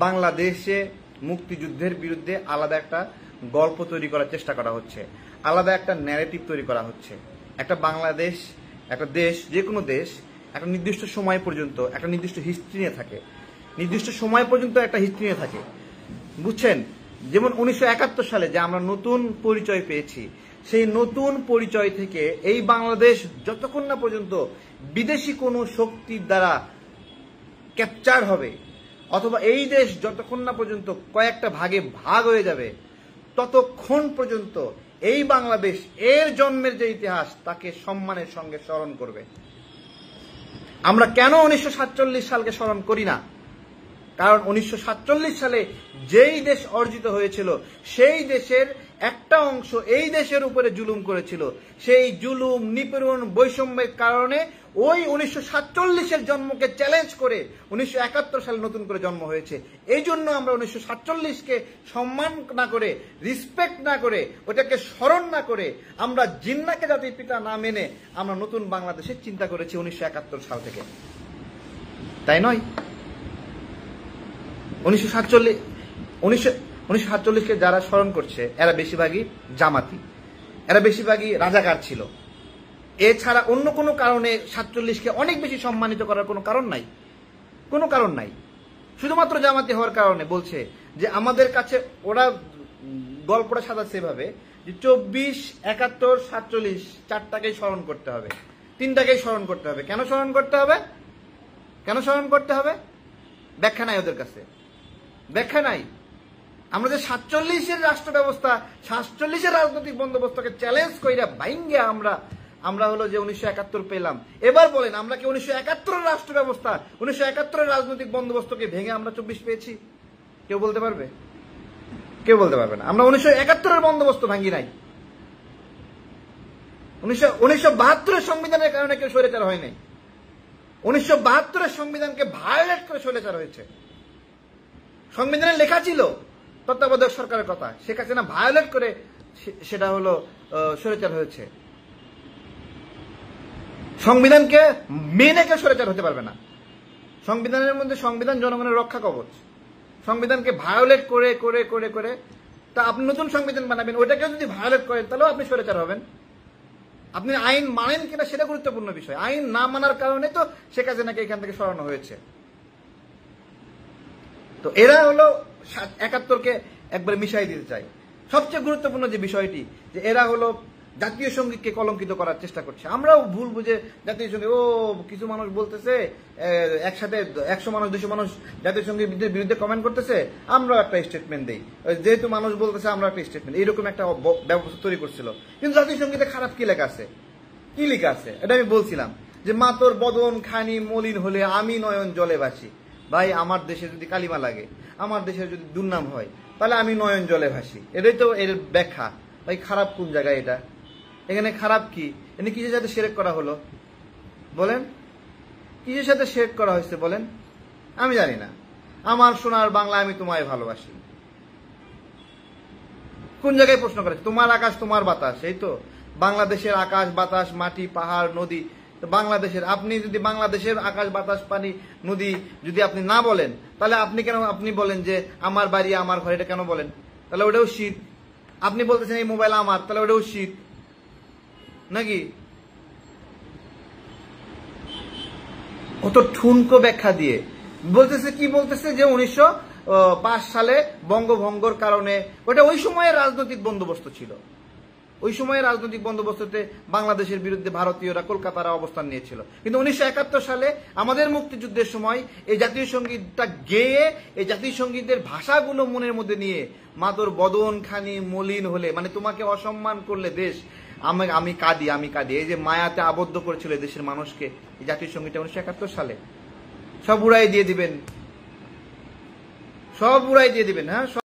বাংলাদেশে মুক্তিযুদ্ধের বিরুদ্ধে আলাদা একটা গল্প তৈরি করার চেষ্টা করা হচ্ছে, আলাদা একটা ন্যারেটিভ তৈরি করা হচ্ছে। একটা বাংলাদেশ, একটা দেশ, যে কোনো দেশ একটা নির্দিষ্ট সময় পর্যন্ত একটা নির্দিষ্ট হিস্ট্রি নিয়ে থাকে, নির্দিষ্ট সময় পর্যন্ত একটা হিস্ট্রি নিয়ে থাকে, বুঝছেন? যেমন 1971 সালে যে আমরা নতুন পরিচয় পেয়েছি, সেই নতুন পরিচয় থেকে এই বাংলাদেশ যতক্ষণ না পর্যন্ত বিদেশি কোনো শক্তির দ্বারা ক্যাপচার হবে, অথবা এই দেশ যতক্ষণ না পর্যন্ত কয়েকটা ভাগে ভাগ হয়ে যাবে, ততক্ষণ পর্যন্ত এই বাংলাদেশ এর জন্মের যে ইতিহাস তাকে সম্মানের সঙ্গে স্মরণ করবে। আমরা কেন 1947 সালকে স্মরণ করি না? কারণ 1947 সালে যেই দেশ অর্জিত হয়েছিল সেই দেশের একটা অংশ এই দেশের উপরে জুলুম করেছিল। সেই জুলুম, নিপীড়ন, বৈষম্যের কারণে ওই 1947-এর জন্মকে চ্যালেঞ্জ করে 1971 সালে নতুন করে জন্ম হয়েছে। এই জন্য আমরা 1947-কে সম্মান না করে, রিসপেক্ট না করে, ওটাকে স্মরণ না করে, আমরা জিন্নাকে জাতির পিতা না মেনে আমরা নতুন বাংলাদেশের চিন্তা করেছি 1971 সাল থেকে, তাই নয়? 1947-কে যারা স্মরণ করছে এরা বেশিরভাগই জামাতি, এরা বেশিরভাগই রাজাকার ছিল। এছাড়া অন্য কোনো কারণে 47-কে অনেক বেশি সম্মানিত করার কোনো কারণ নাই, কোনো কারণ নাই। শুধুমাত্র জামাতি হওয়ার কারণে বলছে যে আমাদের কাছে ওরা গল্পটা সাজাচ্ছে সেভাবে যে 24, 71, 47 চারটাকেই স্মরণ করতে হবে, তিনটাকেই স্মরণ করতে হবে। কেন স্মরণ করতে হবে? কেন স্মরণ করতে হবে? ব্যাখ্যা নাই ওদের কাছে, ব্যাখ্যা নাই। আমরা যে 47-এর রাষ্ট্র ব্যবস্থা, 47-এর রাজনৈতিক বন্দোবস্তকে চ্যালেঞ্জ কইরা বাইঙ্গে আমরা হলো যে 1971 পেলাম। এবার বলেন, আমরা কি 1971-এর রাষ্ট্র ব্যবস্থা, 1971-এর রাজনৈতিক বন্দোবস্তকে ভেঙে আমরা 24 পেয়েছি? কেউ বলতে পারবে? কেউ বলতে পারবে না। আমরা 1971-এর বন্দোবস্ত ভাঙি নাই। 1972-এর সংবিধানের কারণে কেউ স্বৈরাচার হয় নাই। 1972-এর সংবিধানকে ভায়োলেট করে স্বৈরাচার হয়েছে। সংবিধানে লেখা ছিল তত্ত্বাবধায়ক সরকারের কথা, শেখ হাসিনা ভায়োলেট করে সেটা হলো স্বৈরাচার হয়েছে। সংবিধানকে মেনে কেউ স্বৈরাচার হতে পারবে না। সংবিধানের মধ্যে সংবিধান জনগণের রক্ষা কবচ। সংবিধানকে ভায়োলেট করে করে করে করে তা আপনি নতুন সংবিধান বানাবেন, ওইটাকে যদি ভায়োলেট করেন তাহলেও আপনি স্বৈরাচার হবেন। আপনি আইন মানেন কিনা সেটা গুরুত্বপূর্ণ বিষয়। আইন না মানার কারণে তো শেখ হাসিনাকে এখান থেকে সরানো হয়েছে। তো এরা হলো 71-কে একবারে মিশাই দিতে চায়। সবচেয়ে গুরুত্বপূর্ণ যে বিষয়টি, যে এরা হলো জাতীয় সঙ্গীতকে কলঙ্কিত করার চেষ্টা করছে। আমরাও ভুল বুঝে জাতীয় সঙ্গীত, কিছু মানুষ বলতেছে একসাথে 100 মানুষ 200 মানুষ জাতীয় সঙ্গীতের বিরুদ্ধে কমেন্ট করতেছে, আমরাও একটা স্টেটমেন্ট দেই, যেহেতু মানুষ বলতেছে আমরা একটা স্টেটমেন্ট, এইরকম একটা ব্যবস্থা তৈরি করছিল। কিন্তু জাতীয় সঙ্গীতে খারাপ কি লেখা আছে? কি লেখা আছে এটা আমি বলছিলাম যে মাতর বদন খানি মলিন হলে আমি নয়ন জলে ভাসি। ভাই, আমার দেশে যদি কালিমা লাগে, আমার দেশে যদি দুর্নাম হয়, তাহলে আমি নয়ন জলে ভাসি। এটাই তো এর ব্যাখ্যা। ভাই, খারাপ কোন জায়গায়? এটা এখানে খারাপ কি? এখানে কিসের সাথে শিরক করা হলো বলেন? কিসের সাথে শিরক করা হয়েছে বলেন? আমি জানি না। আমার সোনার বাংলা, আমি তোমায় ভালোবাসি। কোন জায়গায় প্রশ্ন করেছে? তোমার আকাশ তোমার বাতাস, এই তো বাংলাদেশের আকাশ বাতাস মাটি পাহাড় নদী। বাংলাদেশের, আপনি যদি বাংলাদেশের আকাশ বাতাস পানি নদী যদি আপনি না বলেন, তাহলে আপনি কেন আপনি বলেন যে আমার বাড়ি আমার ঘর? এটা কেন বলেন? তাহলে ওটাও শীত। আপনি বলতেছেন এই মোবাইল আমার, তাহলে ওটাও শীত নাকি? কত ঠুনকো ব্যাখ্যা দিয়ে বলতেছে। কি বলতেছে? যে 1905 সালে বঙ্গভঙ্গর কারণে, ওটা ওই সময়ের রাজনৈতিক বন্দোবস্ত ছিল। ওই সময়ের রাজনৈতিক বন্দোবস্ততে বাংলাদেশের বিরুদ্ধে ভারতীয়রা, কলকাতারা অবস্থান নিয়েছিল। কিন্তু 1971 সালে আমাদের মুক্তিযুদ্ধের সময় এই জাতীয় সঙ্গীতটা গেয়ে, এই জাতীয় সঙ্গীতের ভাষাগুলো মনের মধ্যে নিয়ে, মাতর বদন খানি মলিন হলে, মানে তোমাকে অসম্মান করলে দেশ, আমি কাঁদি, আমি কাঁদি, এই যে মায়াতে আবদ্ধ করেছিল দেশের মানুষকে এই জাতীয় সঙ্গীতটা 1971 সালে। সব উড়াই দিয়ে দিবেন, সব উড়াই দিয়ে দিবেন। হ্যাঁ।